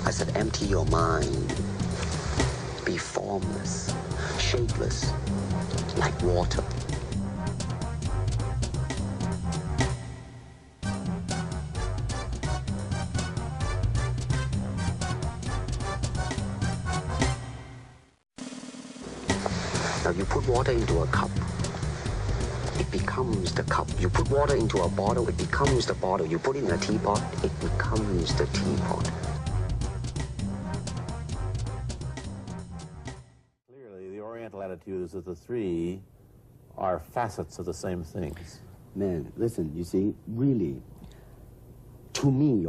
I said empty your mind. Be formless, shapeless, like water. Now you put water into a cup, it becomes the cup. You put water into a bottle, it becomes the bottle. You put it in a teapot, it becomes the teapot. Clearly, the Oriental attitude is that the three are facets of the same things. Man, listen, you see, really, to me,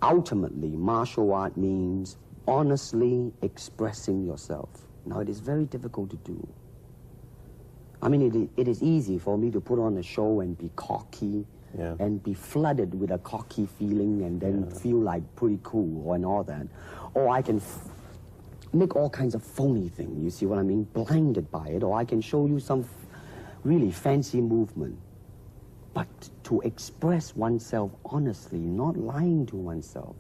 ultimately, martial art means honestly expressing yourself. Now, it is very difficult to do. I mean, it is easy for me to put on a show and be cocky and be flooded with a cocky feeling and then feel like pretty cool and all that. Or I can make all kinds of phony things, you see what I mean? Blinded by it. Or I can show you some really fancy movement. But to express oneself honestly, not lying to oneself,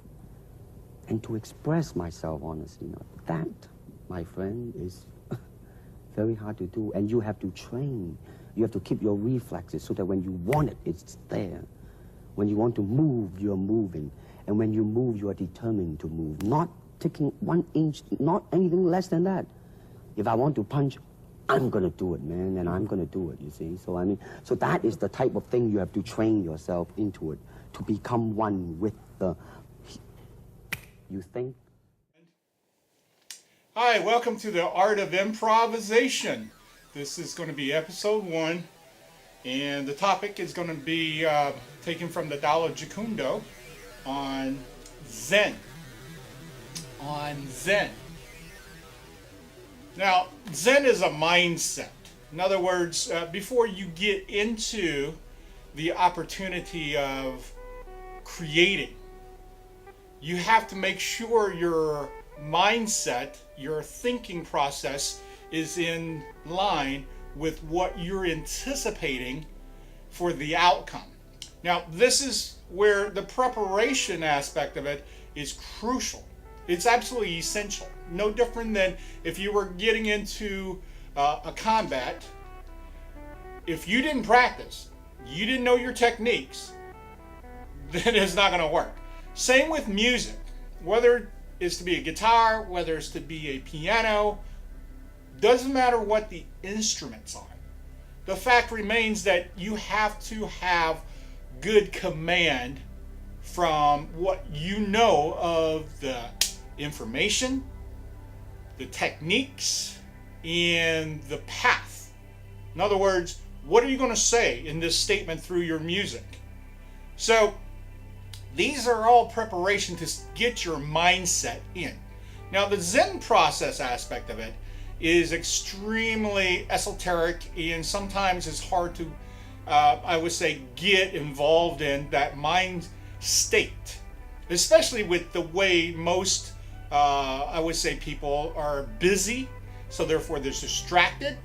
and to express myself honestly, that, my friend, is very hard to do. And you have to train. You have to keep your reflexes so that when you want it, it's there. When you want to move, you're moving. And when you move, you are determined to move. Not taking 1 inch, not anything less than that. If I want to punch, I'm going to do it, man, and I'm going to do it, you see. So, I mean, so that is the type of thing you have to train yourself into it, to become one with the, you think? Hi, welcome to the Art of Improvisation. This is going to be episode 1, and the topic is going to be taken from the Tao of Jeet on Zen. Now, Zen is a mindset. In other words, before you get into the opportunity of creating, you have to make sure your mindset, your thinking process is in line with what you're anticipating for the outcome. Now, this is where the preparation aspect of it is crucial. It's absolutely essential. No different than if you were getting into a combat. If you didn't practice, you didn't know your techniques, then it's not going to work. Same with music. Whether it's to be a guitar, whether it's to be a piano, doesn't matter what the instruments are. The fact remains that you have to have good command from what you know of the information, the techniques, and the path. In other words, what are you going to say in this statement through your music? So these are all preparation to get your mindset in. Now, the Zen process aspect of it is extremely esoteric and sometimes it's hard to, I would say, get involved in that mind state, especially with the way most, I would say, people are busy, so therefore they're distracted,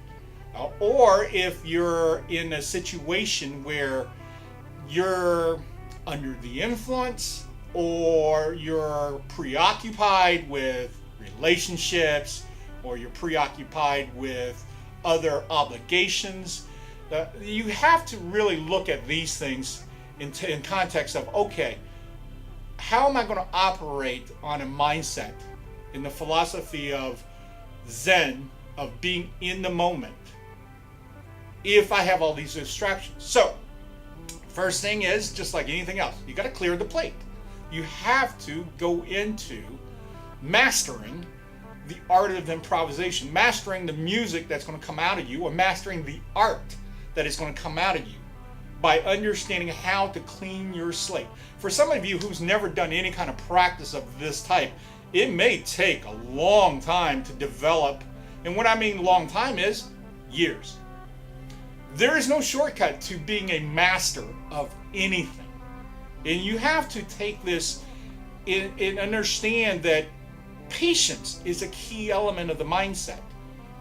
or if you're in a situation where you're under the influence or you're preoccupied with relationships or you're preoccupied with other obligations. You have to really look at these things in context of, okay, how am I going to operate on a mindset in the philosophy of Zen, of being in the moment, if I have all these distractions? So, first thing is, just like anything else, you got to clear the plate. You have to go into mastering the art of improvisation, mastering the music that's going to come out of you, or mastering the art that is going to come out of you by understanding how to clean your slate. For some of you who's never done any kind of practice of this type, it may take a long time to develop, and what I mean long time is years. There is no shortcut to being a master of anything. And you have to take this and understand that patience is a key element of the mindset.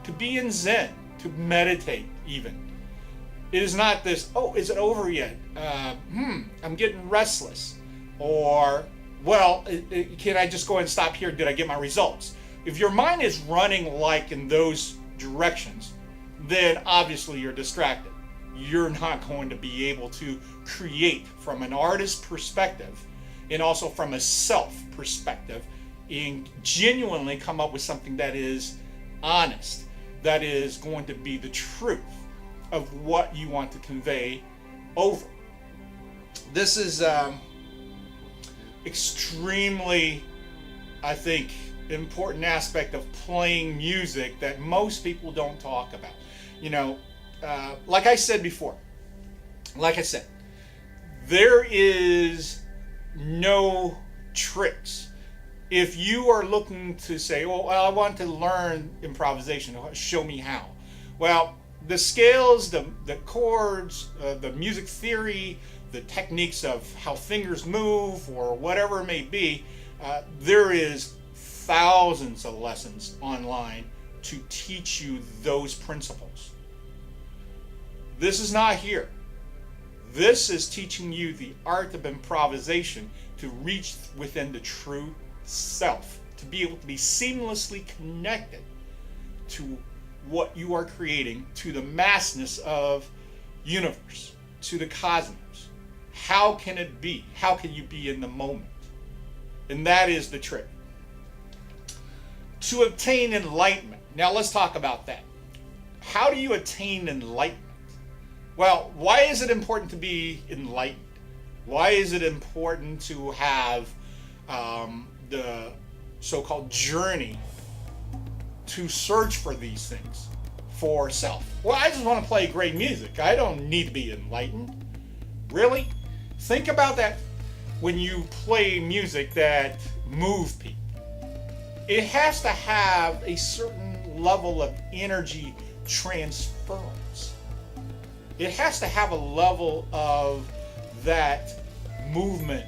To be in Zen, to meditate even. It is not this, oh, is it over yet? I'm getting restless. Or well, can I just go and stop here? Did I get my results? If your mind is running like in those directions, then obviously you're distracted. You're not going to be able to create from an artist perspective and also from a self perspective and genuinely come up with something that is honest, that is going to be the truth of what you want to convey over. This is extremely, I think, important aspect of playing music that most people don't talk about. You know, like I said before, there is no tricks. If you are looking to say, oh, I want to learn improvisation, show me how. Well, the scales, the chords, the music theory, the techniques of how fingers move or whatever it may be, there is thousands of lessons online to teach you those principles. This is not here. This is teaching you the art of improvisation to reach within the true self, to be able to be seamlessly connected to what you are creating, to the massness of universe, to the cosmos. How can it be? How can you be in the moment? And that is the trick. To obtain enlightenment. Now let's talk about that. How do you attain enlightenment? Well, why is it important to be enlightened? Why is it important to have the so-called journey to search for these things for self? Well, I just want to play great music. I don't need to be enlightened. Really? Think about that when you play music that moves people. It has to have a certain level of energy transference. It has to have a level of that movement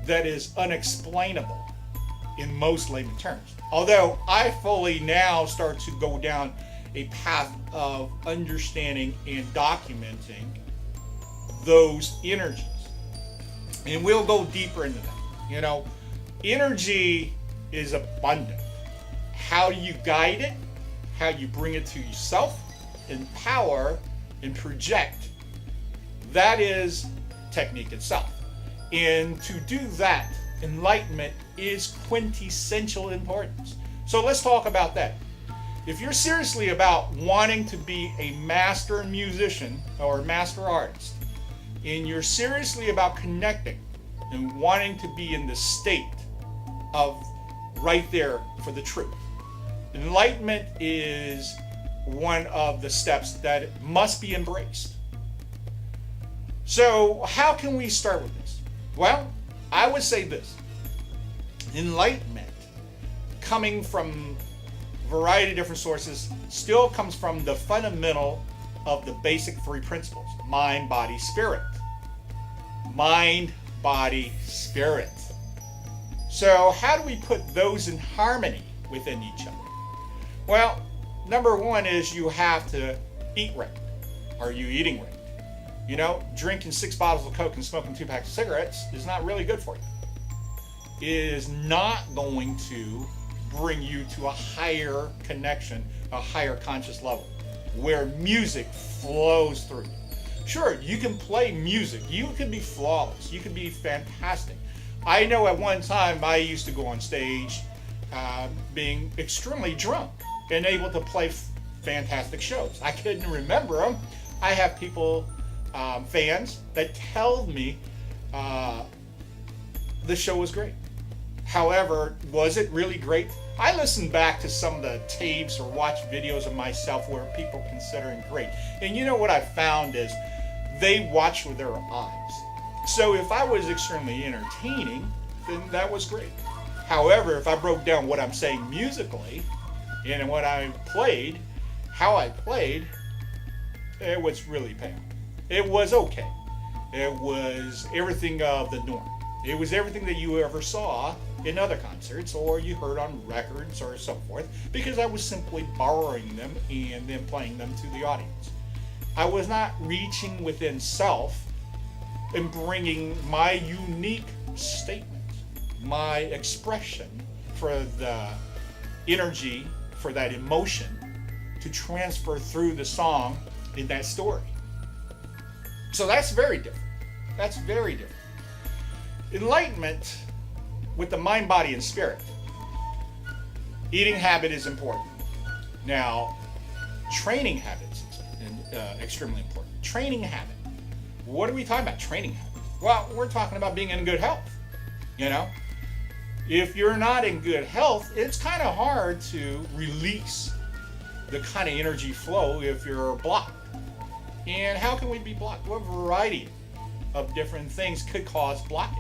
that is unexplainable in most layman terms. Although I fully now start to go down a path of understanding and documenting those energies. And we'll go deeper into that. You know, energy is abundant. How do you guide it? How you bring it to yourself, empower, and project. That is technique itself. And to do that, enlightenment is quintessential importance. So let's talk about that. If you're seriously about wanting to be a master musician or master artist, and you're seriously about connecting and wanting to be in the state of right there for the truth, enlightenment is one of the steps that must be embraced. So how can we start with this? Well, I would say this. Enlightenment, coming from a variety of different sources, still comes from the fundamental of the basic three principles: mind, body, spirit. Mind, body, spirit. So how do we put those in harmony within each other? Well, number one is you have to eat right. Are you eating right? You know, drinking 6 bottles of Coke and smoking 2 packs of cigarettes is not really good for you. It is not going to bring you to a higher connection, a higher conscious level, where music flows through you. Sure, you can play music. You can be flawless. You can be fantastic. I know at one time I used to go on stage being extremely drunk and able to play fantastic shows. I couldn't remember them. I have people, fans, that tell me the show was great. However, was it really great? I listened back to some of the tapes or watched videos of myself where people considering great. And you know what I found is they watch with their eyes. So if I was extremely entertaining, then that was great. However, if I broke down what I'm saying musically and what I played, how I played, it was really pale. It was okay. It was everything of the norm. It was everything that you ever saw in other concerts or you heard on records or so forth, because I was simply borrowing them and then playing them to the audience. I was not reaching within self and bringing my unique statement. my expression for the energy, for that emotion to transfer through the song in that story. So that's very different. That's very different. Enlightenment with the mind, body, and spirit. Eating habit is important. Now, training habits is extremely important. Training habit. What are we talking about? Training habit. Well, we're talking about being in good health. You know, if you're not in good health, it's kind of hard to release the kind of energy flow if you're blocked. And how can we be blocked? Well, a variety of different things could cause blockage.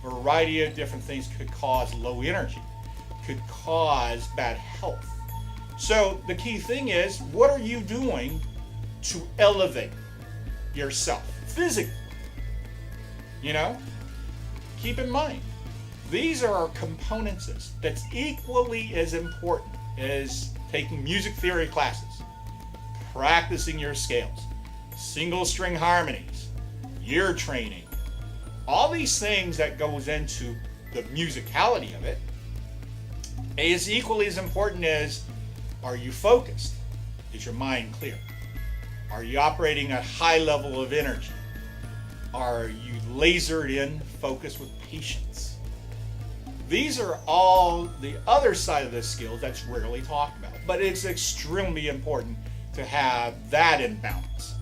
A variety of different things could cause low energy, could cause bad health. So the key thing is, what are you doing to elevate yourself physically? You know, keep in mind, these are components that's equally as important as taking music theory classes, practicing your scales, single string harmonies, ear training, all these things that goes into the musicality of it is equally as important as, are you focused? Is your mind clear? Are you operating at a high level of energy? Are you lasered in, focused with patience? These are all the other side of the skills that's rarely talked about, but it's extremely important to have that in balance.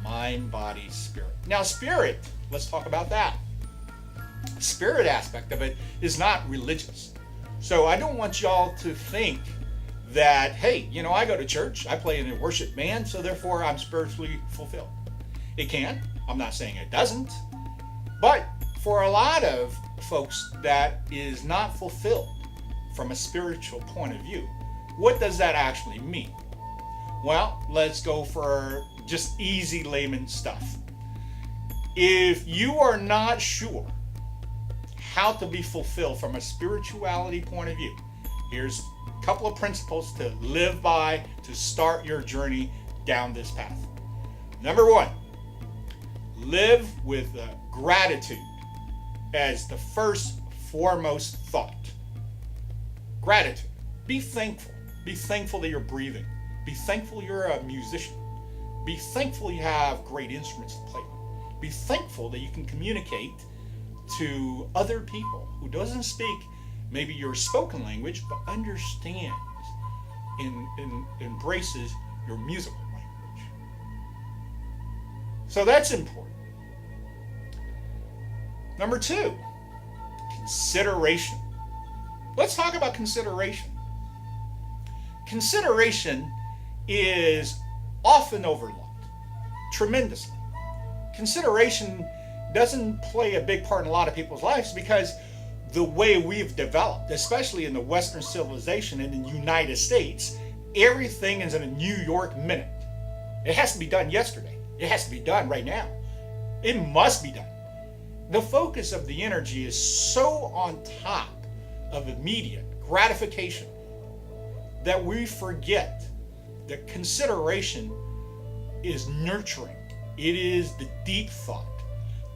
Mind, body, spirit. Now, spirit, let's talk about that. Spirit aspect of it is not religious. So I don't want y'all to think that, hey, you know, I go to church, I play in a worship band, so therefore I'm spiritually fulfilled. It can. I'm not saying it doesn't. But for a lot of folks, that is not fulfilled from a spiritual point of view. What does that actually mean? Well, let's go for just easy layman stuff. If you are not sure how to be fulfilled from a spirituality point of view, here's a couple of principles to live by to start your journey down this path. Number one, live with gratitude as the first foremost thought. Gratitude. Be thankful. Be thankful that you're breathing. Be thankful you're a musician. Be thankful you have great instruments to play on. Be thankful that you can communicate to other people who doesn't speak maybe your spoken language, but understands and embraces your musical language. So that's important. Number two, consideration. Let's talk about consideration. Consideration is often overlooked tremendously. Consideration doesn't play a big part in a lot of people's lives because the way we've developed, especially in the Western civilization and in the United States, everything is in a New York minute. It has to be done yesterday. It has to be done right now. It must be done. The focus of the energy is so on top of immediate gratification that we forget that consideration is nurturing. It is the deep thought,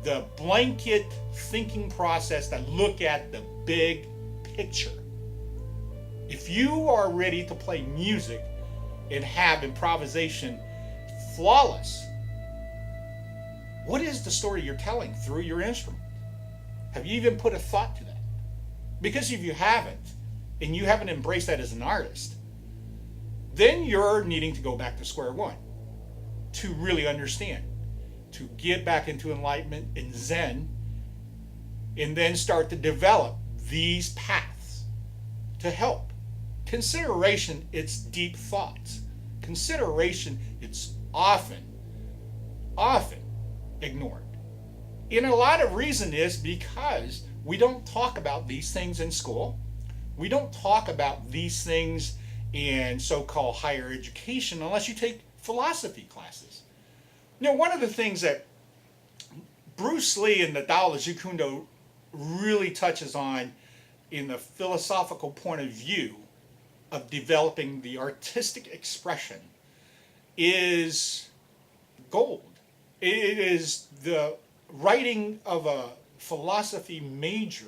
the blanket thinking process that look at the big picture. If you are ready to play music and have improvisation flawless, what is the story you're telling through your instrument? Have you even put a thought to that? Because if you haven't, and you haven't embraced that as an artist, then you're needing to go back to square one to really understand, to get back into enlightenment and Zen, and then start to develop these paths to help. Consideration, it's deep thoughts. Consideration, it's often ignored. And a lot of reason is because we don't talk about these things in school. We don't talk about these things in so-called higher education unless you take philosophy classes. You know, one of the things that Bruce Lee in the Tao of Jeet Kune really touches on in the philosophical point of view of developing the artistic expression is gold. It is the writing of a philosophy major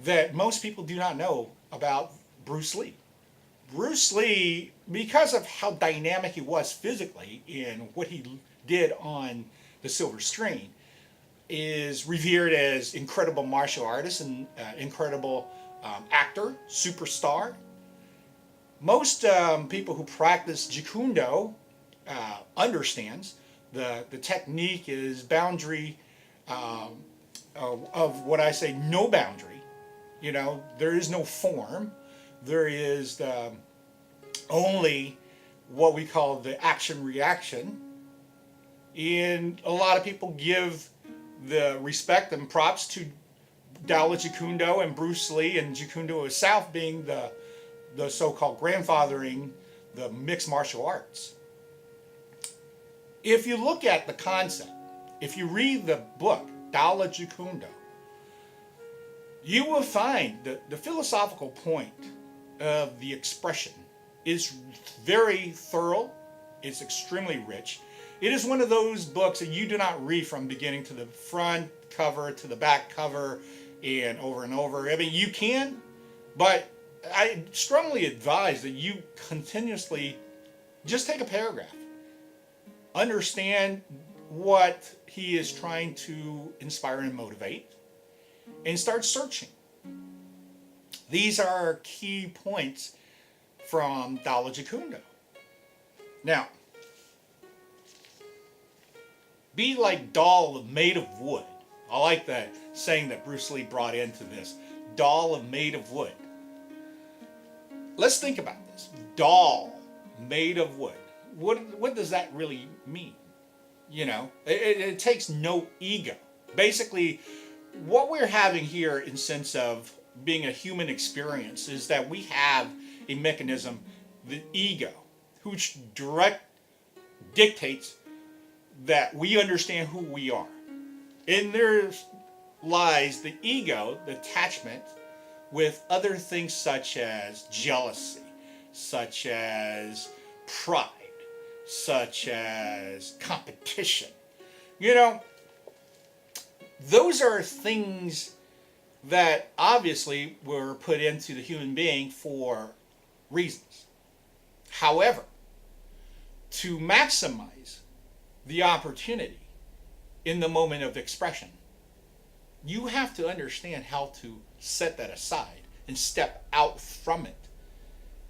that most people do not know about Bruce Lee. Bruce Lee, because of how dynamic he was physically in what he did on the silver screen, is revered as incredible martial artist and incredible actor, superstar. Most people who practice Jeet understands the technique is boundary of what I say no boundary. You know, there is no form. There is only what we call the action reaction. And a lot of people give the respect and props to Dao Jeet Kune Do and Bruce Lee, and Jeet Kune Do itself being the so-called grandfathering the mixed martial arts. If you look at the concept, if you read the book Dao Jeet Kune Do, you will find that the philosophical point of the expression is very thorough. It's extremely rich. It is one of those books that you do not read from beginning to the front cover to the back cover and over. I mean, you can, but I strongly advise that you continuously just take a paragraph. Understand what he is trying to inspire and motivate, and start searching. These are key points from Dao Jeet Kune Do. Now, be like doll made of wood. I like that saying that Bruce Lee brought into this. Doll made of wood. Let's think about this. Doll made of wood. What does that really mean? You know, it takes no ego. Basically, what we're having here in sense of being a human experience is that we have a mechanism, the ego, which dictates that we understand who we are. And there lies the ego, the attachment with other things such as jealousy, such as pride, such as competition. You know, those are things that obviously were put into the human being for reasons. However, to maximize the opportunity in the moment of expression, you have to understand how to set that aside and step out from it.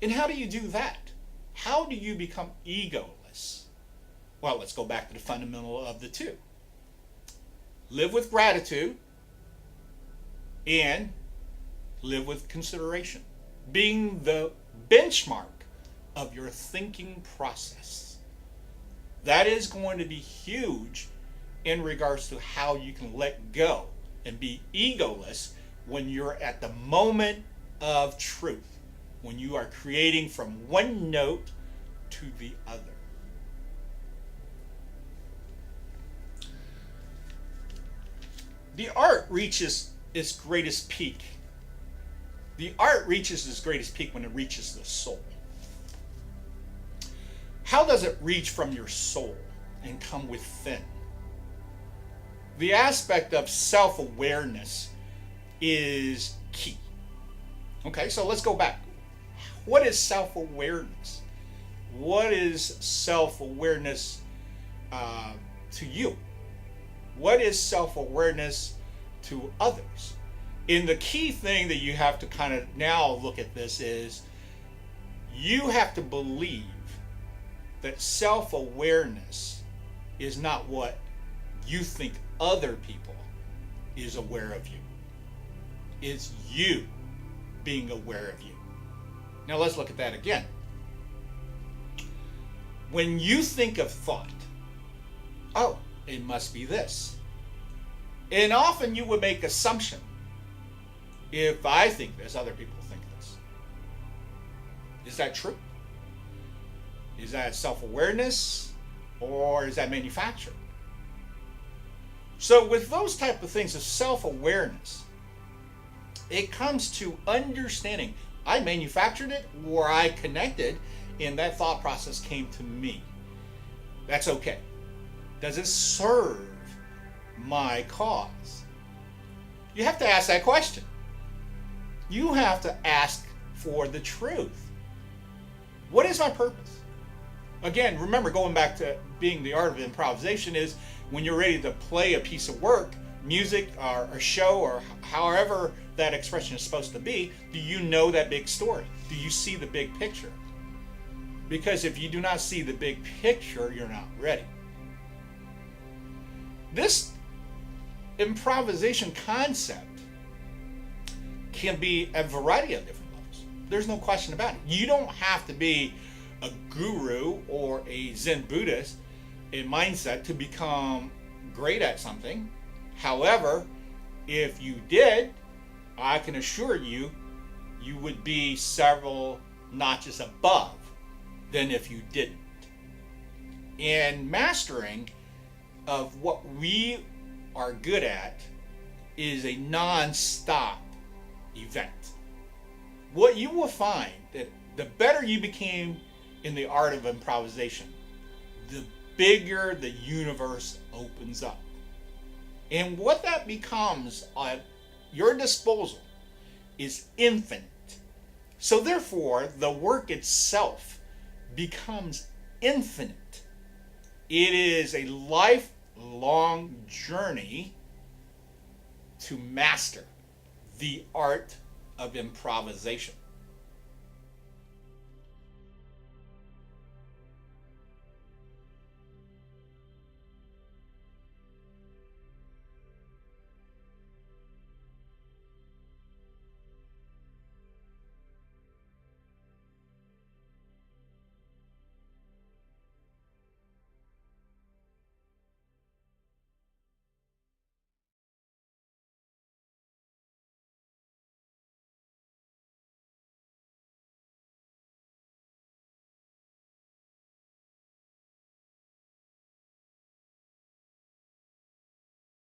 And how do you do that? How do you become egoless? Well, let's go back to the fundamental of the two. Live with gratitude and live with consideration, being the benchmark of your thinking process. That is going to be huge in regards to how you can let go and be egoless when you're at the moment of truth, when you are creating from one note to the other. The art reaches its greatest peak. The art reaches its greatest peak when it reaches the soul. How does it reach from your soul and come within? The aspect of self-awareness is key. Okay, so let's go back. What is self-awareness? What is self-awareness to you? What is self-awareness to others? And the key thing that you have to kind of now look at this is you have to believe that self-awareness is not what you think other people is aware of you. It's you being aware of you. Now let's look at that again. When you think of thought, oh, it must be this. And often you would make assumption. If I think this, other people think this. Is that true? Is that self-awareness or is that manufactured? So with those type of things of self-awareness, it comes to understanding I manufactured it or I connected and that thought process came to me. That's okay. Does it serve my cause? You have to ask that question. You have to ask for the truth. What is my purpose? Again, remember, going back to being the art of improvisation is when you're ready to play a piece of work, music or a show or however that expression is supposed to be, do you know that big story? Do you see the big picture? Because if you do not see the big picture, you're not ready. This improvisation concept can be a variety of different levels. There's no question about it. You don't have to be a guru or a Zen Buddhist in mindset to become great at something. However, if you did, I can assure you, you would be several notches above than if you didn't. And mastering of what we are good at is a non-stop event. What you will find that the better you became in the art of improvisation, the bigger the universe opens up. And what that becomes at your disposal is infinite. So therefore, the work itself becomes infinite. It is a lifelong journey to master the art of improvisation.